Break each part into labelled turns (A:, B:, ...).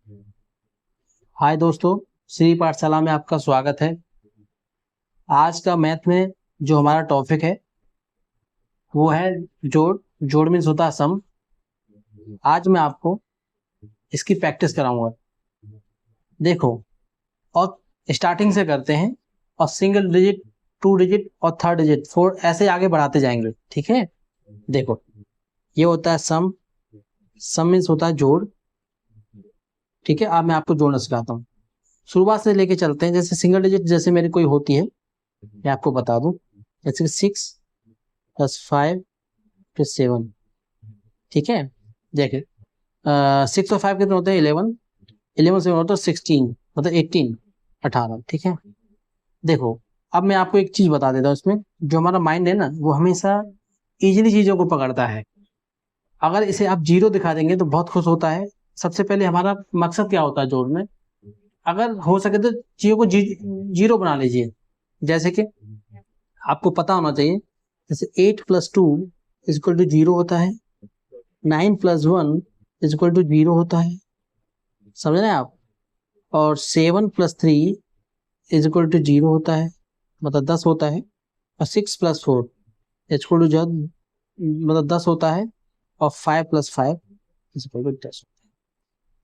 A: हाय दोस्तों, श्री पाठशाला में आपका स्वागत है। आज का मैथ में जो हमारा टॉपिक है वो है जोड़। जोड़ मीन्स होता है सम। आज मैं आपको इसकी प्रैक्टिस कराऊंगा। देखो, और स्टार्टिंग से करते हैं और सिंगल डिजिट, टू डिजिट और थर्ड डिजिट, फोर, ऐसे आगे बढ़ाते जाएंगे। ठीक है, देखो ये होता है सम। सम मीन्स होता है जोड़। ठीक है, अब मैं आपको जोड़ना सिखाता हूँ। शुरुआत से लेके चलते हैं। जैसे सिंगल डिजिट जैसे मेरी कोई होती है, मैं आपको बता दूं। जैसे 6 + 5 + 7। ठीक है, देखिए 6 और 5 कितने होते हैं? 11। 11 से होता है 16, मतलब 18, 18। ठीक है, देखो अब मैं आपको एक चीज बता देता हूँ। इसमें जो हमारा माइंड है ना, वो हमेशा इजीली चीजों को पकड़ता है। अगर इसे आप जीरो दिखा देंगे तो बहुत खुश होता है। सबसे पहले हमारा मकसद क्या होता है जोड़ में? अगर हो सके तो चीजों को जीरो बना लीजिए। जैसे कि आपको पता होना चाहिए, जैसे 8 + 2 = 0 होता है। 9 + 1 = 0 होता है। समझ रहे हैं आप? और 7 + 3 = 0 होता है, मतलब 10 होता है। और 6 + 4 मतलब 10 होता है। और 5 + 5 = 10।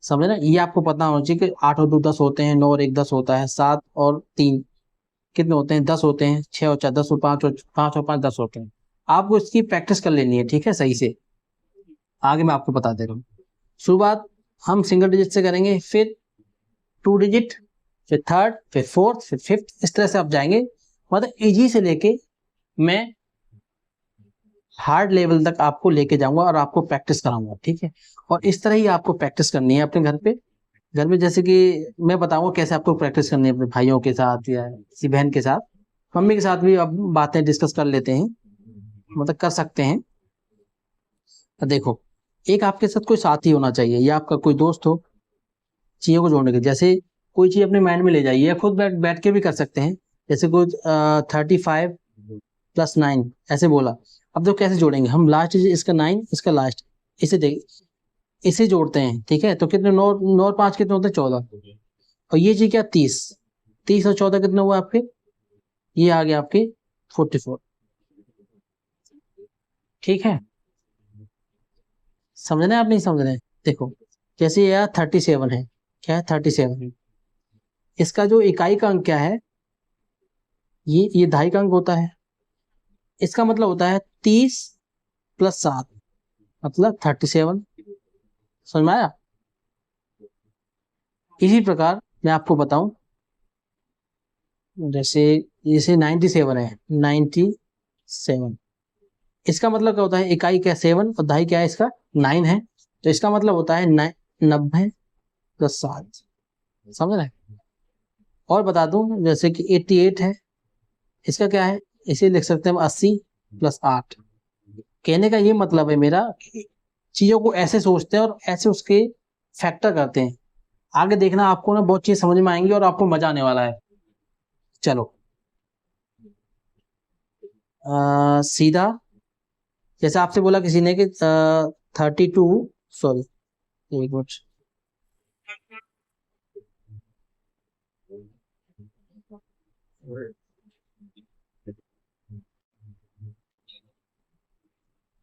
A: समझ रहे हैं? ये आपको पता होना चाहिए कि 8 और 2 10 होते हैं, 9 और 1 10 होता है, 7 और 3 कितने होते हैं? 10 होते हैं, 6 और 4 10 और 5 और 5 10 होते हैं। आपको इसकी प्रैक्टिस कर लेनी है, ठीक है, सही से। आगे मैं आपको बता दे रहा हूँ। शुरुआत हम सिंगल डिजिट से करेंगे, फिर टू डिजिट, फिर थर्ड, फिर फोर्थ, फिर फिफ्थ, इस तरह से आप जाएंगे। मतलब इजी से लेके मैं हार्ड लेवल तक आपको लेके जाऊंगा और आपको प्रैक्टिस कराऊंगा। ठीक है, और इस तरह ही आपको प्रैक्टिस करनी है अपने घर पे। घर में जैसे कि मैं बताऊंगा कैसे आपको प्रैक्टिस करनी है अपने भाइयों के साथ या किसी बहन के साथ। मम्मी के साथ भी अब बातें डिस्कस कर लेते हैं, मतलब कर सकते हैं। देखो, एक आपके साथ कोई साथी होना चाहिए या आपका कोई दोस्त हो चीजों को जोड़ने के। जैसे कोई चीज अपने माइंड में ले जाइए या खुद बैठ बैठ के भी कर सकते हैं। जैसे कोई 35 + 9 ऐसे बोला। अब तो कैसे जोड़ेंगे हम? लास्ट इसका 9, इसका लास्ट, इसे देख, इसे जोड़ते हैं। ठीक है, तो कितने? 9 9 और 5 कितने होते हैं? 14। और ये चीज क्या? 30। 30 और 14 कितने हुआ आपके? ये आ गया आपके 44। ठीक है, समझ रहे हैं आप? नहीं समझ रहे हैं? देखो, जैसे ये 37 है। क्या है? 37 है। इसका जो इकाई का अंक क्या है? ये दहाई का अंक होता है। इसका मतलब होता है 30 + 7, मतलब 37। समझ में आया? इसी प्रकार मैं आपको बताऊं, जैसे जैसे 97 है। 97, इसका मतलब क्या होता है? इकाई क्या? 7 और दहाई क्या है इसका? 9 है। तो इसका मतलब होता है 90 + 7। समझ रहे हैं? और बता दूं, जैसे कि 88 है। इसका क्या है? इसे लिख सकते हैं हम 80 + 8। कहने का ये मतलब है मेरा कि चीजों को ऐसे सोचते हैं और ऐसे उसके फैक्टर करते हैं। आगे देखना, आपको ना बहुत चीज समझ में आएंगी और आपको मजा आने वाला है। चलो, सीधा, जैसे आपसे बोला किसी ने कि 32, सॉरी, एक मिनट,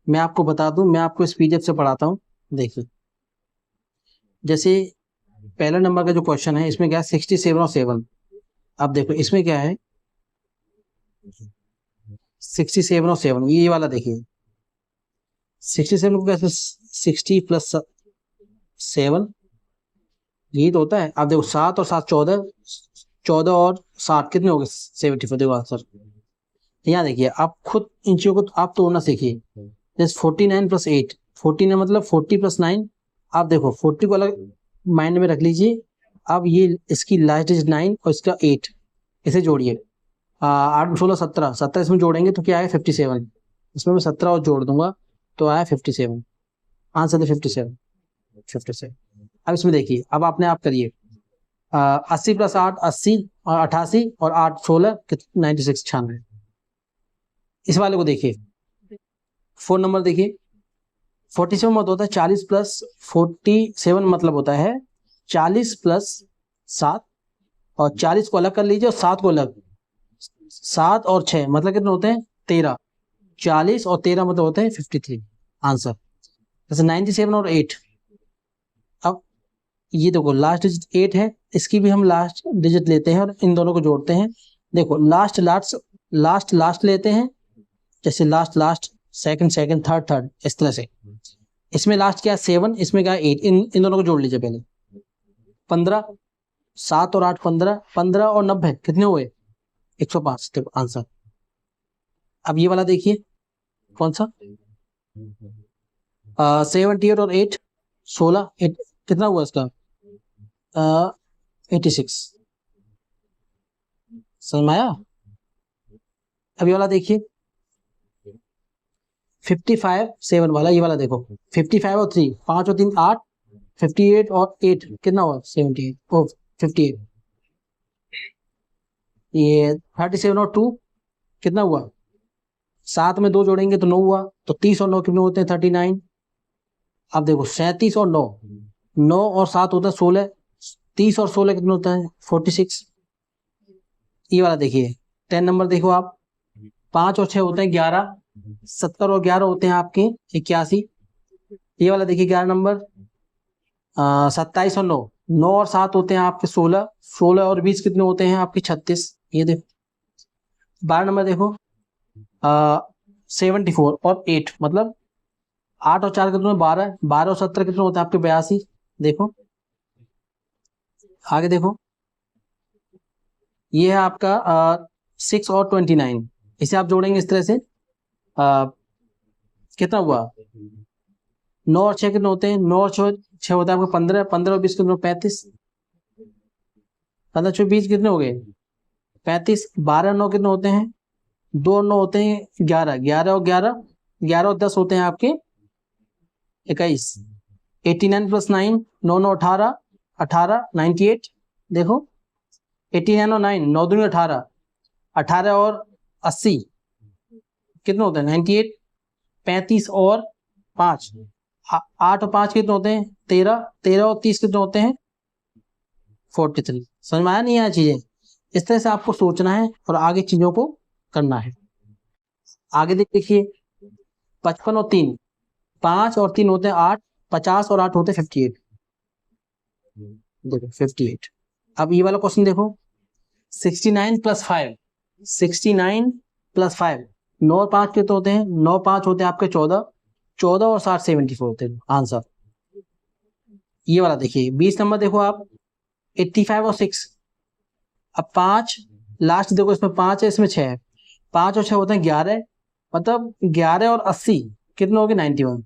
A: मैं आपको बता दूं, मैं आपको इस पीडीएफ से पढ़ाता हूँ। देखिए, जैसे पहला नंबर का जो क्वेश्चन है, इसमें क्या है? 67 और 7। अब देखो इसमें क्या है? 67 और 7, ये वाला देखिए। 67 को कैसे? 60 + 7, यही तो होता है। अब देखो 7 और 7 14, 14 और 60 कितने हो गए? 74। देखो आंसर यहाँ देखिए। आप खुद इन चीजों को आप तोड़ना सीखिए। जैसे 49 + 8, 49 मतलब 40 + 9। आप देखो 40 को अलग माइंड में रख लीजिए। अब ये इसकी लास्ट डिजिट 9 और इसका 8, इसे जोड़िए। 8 16 17, 17 इसमें जोड़ेंगे तो क्या आया? 57। इसमें मैं 17 और जोड़ दूंगा तो आया 57। आंसर है 57। 57। अब इसमें देखिए, अब आपने आप करिए। 80 + 8 80, और 88, और 8 16 96, 96। इस वाले को देखिए, 4 नंबर देखिए। 47 मतलब होता है 40 + 47, मतलब होता है 40 प्लस 7, और 40 को अलग कर लीजिए और 7 को अलग, 7 और 6 मतलब कितने होते हैं 13, 40 और 13 मतलब होते हैं 53 आंसर। जैसे 97 और 8, अब ये देखो लास्ट डिजिट 8 है, इसकी भी हम लास्ट डिजिट लेते हैं और इन दोनों को जोड़ते हैं। देखो लास्ट लास्ट लास्ट लास्ट लेते हैं, जैसे last last, second second, third third, इस तरह से। इसमें लास्ट क्या है 7, इसमें क्या है 8, इन दोनों को जोड़ लीजिए पहले। 15, 7 और 8 15, 15 और 90 कितने हुए 105, देखो आंसर। अब ये वाला देखिए कौन सा 78 और 8 16, कितना हुआ इसका 86, समझ में आया। अब ये वाला देखिए 55 7 वाला, ये वाला देखो 55 और 3, 5 और 3 8, 58 और 8 कितना हुआ 78 ओ 58, ये 37 और 2 कितना हुआ, 7 में 2 जोड़ेंगे तो 9 हुआ, तो 30 और 9 कितने होते हैं 39। अब देखो 37 और 9, 9 और 7 होता है 16, 30 और 16 कितने होता है 46। ये वाला देखिए 10 नंबर देखो आप, 5 और 6 होते हैं 11, 70 और 11 होते हैं आपके 81। ये वाला देखिए 11 नंबर 27 और 9, 9 और 7 होते हैं आपके 16, 16 और 20 कितने होते हैं आपके 36। ये देखो 12 नंबर देखो 74 और 8 मतलब 8 और 4 कितने 12, 12 और 17 कितने होते हैं आपके 82। देखो आगे देखो, ये है आपका 6 और 29, इसे आप जोड़ेंगे इस तरह से, कितना हुआ 9 और 6 कितने होते हैं, 9 और 6 होता है आपका 15, 15 और 20 कितने 35, 15 6 20 कितने हो गए 35, 12 9 कितने होते हैं 2 और 9 होते हैं 11, 11 और 11, 11 और 10 होते हैं आपके 21, 89 प्लस 9, 9 9 18, 18 98, देखो 89 और 9, 9 दूनी 18, 18 और 80 कितने होते हैं 98, 35 और 5, 8 और 5 कितने होते हैं 13, 13 और 30 कितने होते हैं 43। समझ में आया नहीं आया चीजें, इस तरह से आपको सोचना है और आगे चीजों को करना है। आगे देखिए 55 और 3, 5 और 3 होते हैं 8, 50 और 8 होते हैं 58, देखो 58। अब ये वाला क्वेश्चन देखो 69 प्लस 5, 69 प्लस 5, 9 और 5 कितने होते हैं 9 5 होते हैं आपके 14, 14 और 7 74 होते हैं आंसर। ये वाला देखिए 20 नंबर देखो आप 85 और 6, अब 5 लास्ट देखो, इसमें 5 है इसमें 6 है, 5 और 6 होते हैं 11, मतलब 11 और 80 कितने हो गए 91।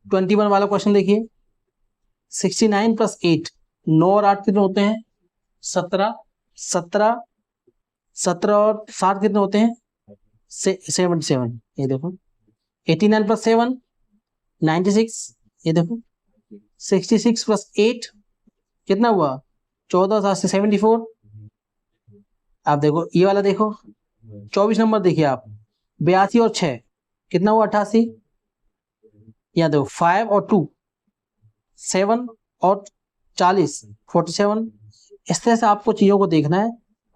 A: 21 वाला क्वेश्चन देखिए 69 प्लस 8, 9 और 8 कितने होते हैं 17, 17, 17 और 7 कितने होते हैं 77। ये देखो 89 प्लस 7 96, ये देखो 66 प्लस 8 कितना हुआ 14 7 से 74। आप देखो ये वाला देखो 24 नंबर देखिए आप 82 और 6 कितना हुआ 88। यहाँ देखो 5 और 2 7 और 40 47। इस तरह से आपको चीजों को देखना है।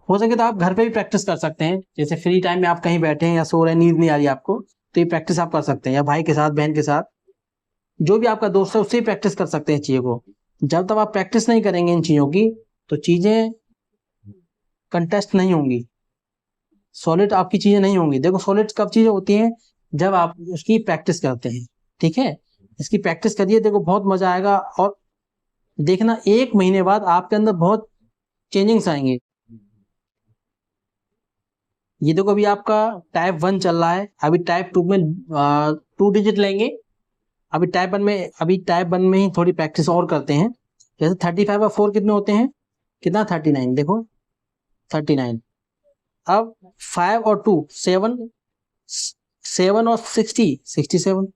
A: हो सके तो आप घर पे भी प्रैक्टिस कर सकते हैं, जैसे फ्री टाइम में आप कहीं बैठे हैं या सो रहे हैं, नींद नहीं आ रही आपको, तो ये प्रैक्टिस आप कर सकते हैं, या भाई के साथ बहन के साथ जो भी आपका दोस्त है उससे ही प्रैक्टिस कर सकते हैं चीजों को। जब तक आप प्रैक्टिस नहीं करेंगे इन चीजों की तो चीजें कंटेस्ट नहीं होंगी, सॉलिड आपकी चीजें नहीं होंगी। देखो सॉलिड कब चीजें होती हैं जब आप उसकी प्रैक्टिस करते हैं, ठीक है। इसकी प्रैक्टिस करिए, देखो बहुत मजा आएगा, और देखना 1 महीने बाद आपके अंदर बहुत चेंजिंग्स आएंगे। ये देखो अभी आपका टाइप 1 चल रहा है, अभी टाइप 2 में 2 डिजिट लेंगे। अभी टाइप 1 में ही थोड़ी प्रैक्टिस और करते हैं। जैसे 35 और 4 कितने होते हैं, कितना 39, देखो 39। अब 5 और 2 7, 7 और 60 67।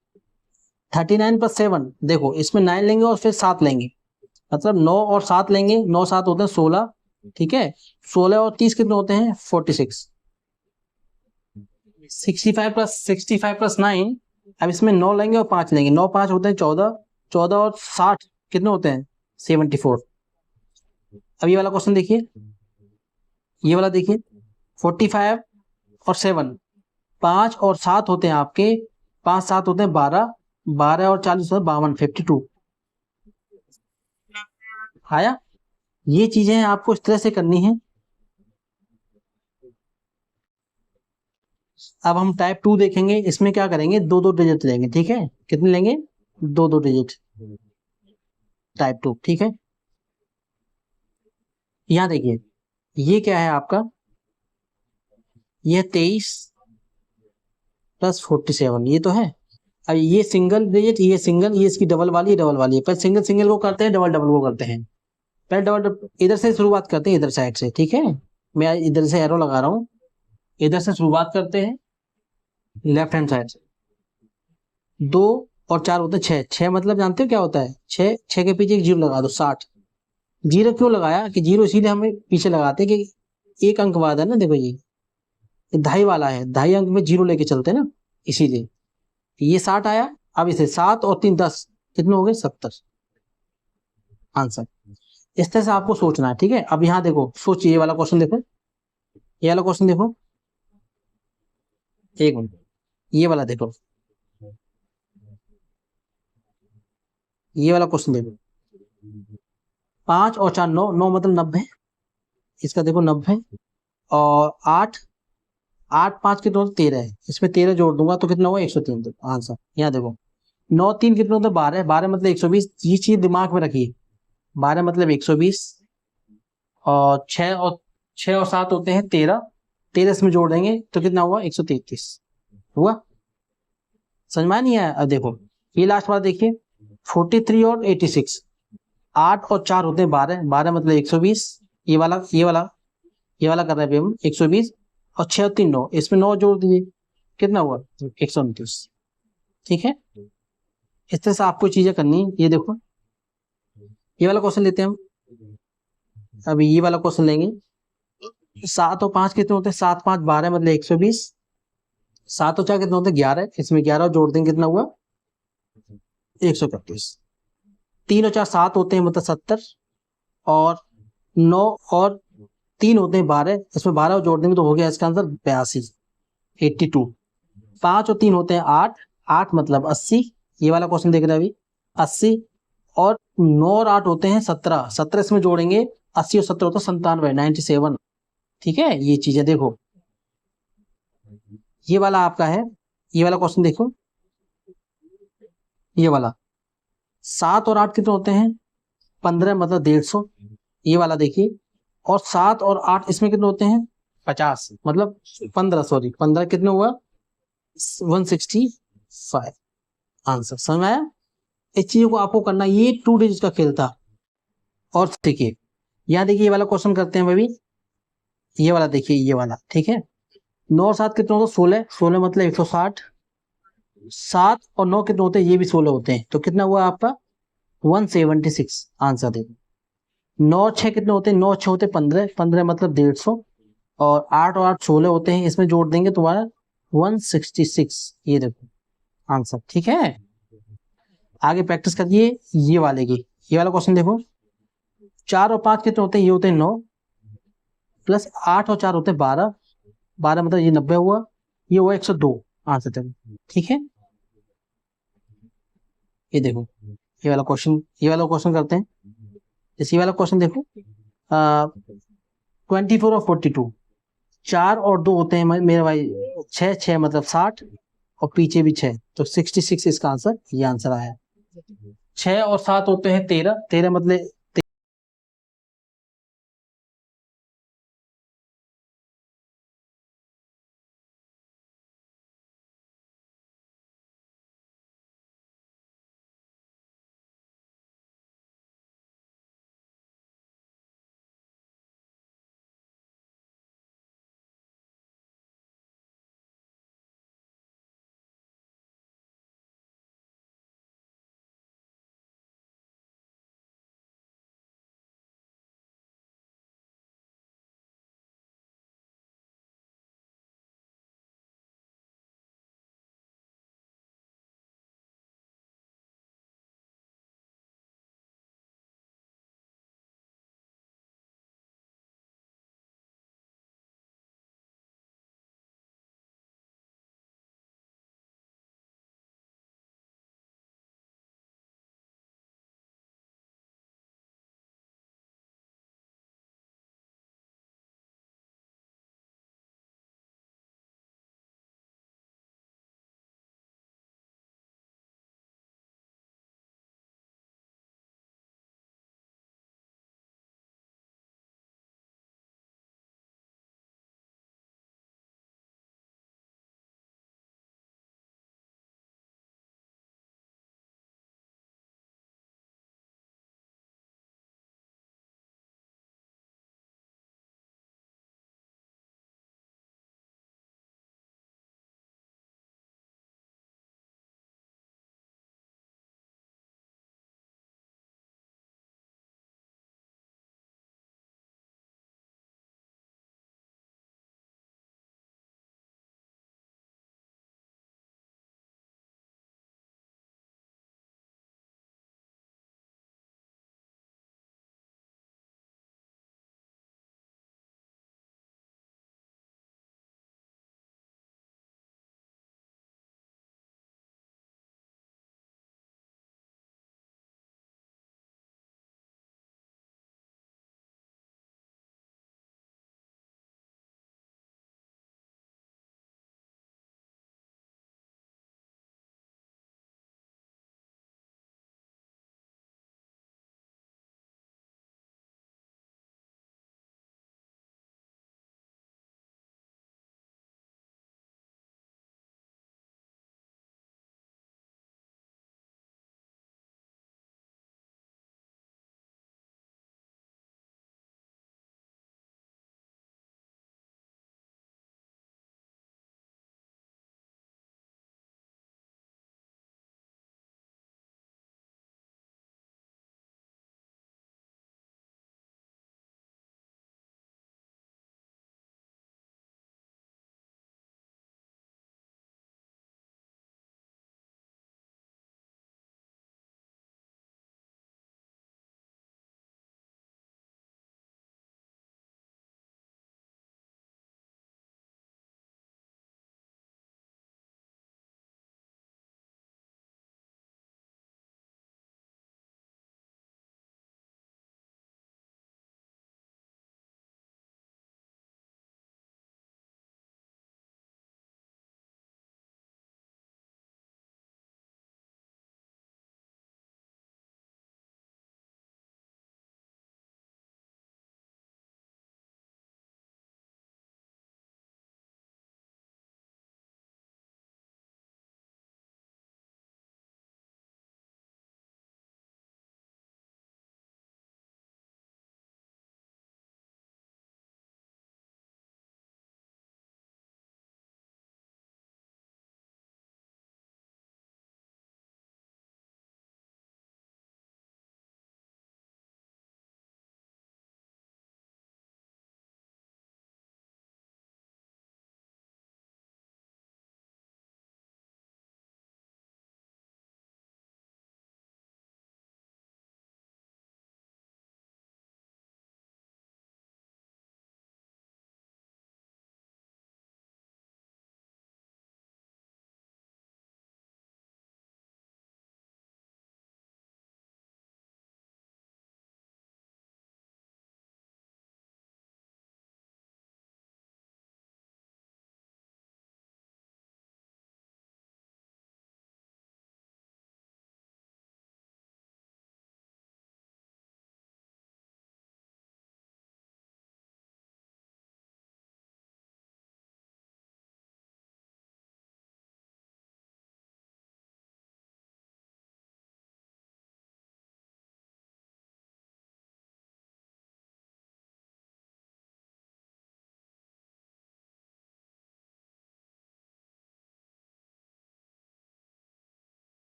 A: 39 प्लस 7 देखो इसमें 9 लेंगे और फिर 7 लेंगे, मतलब 9 और 7 लेंगे, 9 7 होते हैं 16, ठीक है। 16 और 30 कितने होते हैं 46। 65 प्लस 9, अब इसमें 9 लेंगे और 5 लेंगे, 9 5 होते हैं 14, 14 और 60 कितने होते हैं 74। अब ये वाला क्वेश्चन देखिए, ये वाला देखिए 45 और 7, 5 और 7 होते हैं आपके, 5 7 होते हैं 12, 12 और 40 होते हैं 52, 52 आया। ये चीजें आपको इस तरह से करनी है। अब हम टाइप 2 देखेंगे, इसमें क्या करेंगे, दो दो डिजिट लेंगे, ठीक है, कितने लेंगे, दो दो डिजिट, टाइप 2, ठीक है। यहाँ देखिए ये क्या है आपका, ये 23 प्लस 47, ये तो है। अब ये सिंगल डिजिट, ये सिंगल, ये इसकी डबल वाली, ये डबल वाली है। पहले सिंगल सिंगल को करते हैं, डबल डबल को करते हैं। पहले डबल इधर से शुरुआत करते हैं, इधर साइड से, ठीक है। मैं इधर से एरो लगा रहा हूँ, इधर से शुरुआत करते हैं, लेफ्ट हैंड साइड से। 2 और 4 होते हैं 6, 6 मतलब जानते हो क्या होता है, 6, 6 के पीछे एक जीरो लगा दो, 60। जीरो क्यों लगाया, कि जीरो इसीलिए हमें पीछे लगाते हैं कि एक अंक बाद है ना, देखो ये ढाई वाला है, ढाई अंक में जीरो लेके चलते हैं ना, इसीलिए। ये 60 आया। अब इसे 7 और 3 10, कितने हो गए 70 आंसर। इस तरह से आपको सोचना है, ठीक है। अब यहाँ देखो, सोचिए, ये वाला क्वेश्चन देखो, ये वाला क्वेश्चन देखो, एक मिनट, ये वाला देखो, ये वाला क्वेश्चन देखो, 5 और 4 9, 9 मतलब 90, इसका देखो 90, और 8, 8 5 कितने होते 13 है, इसमें 13 जोड़ दूंगा तो कितना होगा 103 तो आंसर। यहाँ देखो 9 3 कितने होते 12, 12 मतलब 120, ये चीज दिमाग में रखिए, 12 मतलब 120, और 6 और 7 होते हैं 13, 13 इसमें जोड़ देंगे तो कितना हुआ 133 हुआ। समझ में नहीं आया। अब देखो ये लास्ट वाला देखिए, 43 और 86, 8 और 4 होते हैं 12, 12 मतलब 120, ये वाला ये वाला ये वाला कर रहे हैं हम 120, और 6 और 3 9, इसमें 9 जोड़ दीजिए, कितना हुआ 129, ठीक है। इस तरह से आपको चीजें करनी है। ये देखो ये वाला क्वेश्चन लेते हैं हम, अभी ये वाला क्वेश्चन लेंगे। 7 और 5 कितने होते हैं, 7 5 12 मतलब 120, 7 और 4 कितने होते हैं 11, इसमें 11 जोड़ देंगे कितना हुआ 131, 3 और 4 7 होते हैं मतलब 70, और 9 और 3 होते हैं 12, इसमें 12 जोड़ देंगे तो हो गया इसका आंसर 82, 82। 5 और 3 होते हैं 8, 8 मतलब 80, ये वाला क्वेश्चन देख रहे हैं अभी 80, और 9 और 8 होते हैं 17, 17 इसमें जोड़ेंगे, 80 और 17 होता है 97, 97, ठीक है। ये चीजें देखो, ये वाला आपका है, ये वाला क्वेश्चन देखो, ये वाला 7 और 8 कितने होते हैं 15 मतलब 150, ये वाला देखिए, और 7 और 8 इसमें कितने होते हैं 50 मतलब 15, सॉरी 15 कितने हुआ 165 आंसर। समझ में आया। इस चीज को आपको करना, ये 2 डिजिट का खेल था। और देखिए यहाँ देखिए ये वाला क्वेश्चन करते हैं भाई, ये वाला देखिए, ये वाला ठीक है। 9 और 7 कितने होते 16, 16 मतलब 160, 7 और 9 कितने होते हैं ये भी 16 होते हैं, तो कितना हुआ आपका 176 आंसर। देखो 9 6 कितने होते हैं, 9 6 होते 15, 15 मतलब 150, और 8 और 8 16 होते हैं, इसमें जोड़ देंगे तुम्हारा 166, ये देखो आंसर, ठीक है। आगे प्रैक्टिस करिए ये वाले की, ये वाला क्वेश्चन देखो, 4 और 5 कितने होते हैं, ये होते हैं 9, प्लस 8 और 4 होते हैं 12, 12 मतलब ये 90 हुआ, ये हुआ 102 आंसर देखो, ठीक है। ये देखो ये वाला क्वेश्चन, ये वाला क्वेश्चन करते हैं, जैसे ये वाला क्वेश्चन देखो, 24 और 42, 4 और 2 होते हैं मेरे भाई 6, 6 मतलब 60, और पीछे भी 6, तो 66 इसका आंसर, ये आंसर आया। 6 और 7 होते हैं 13, 13 मतलब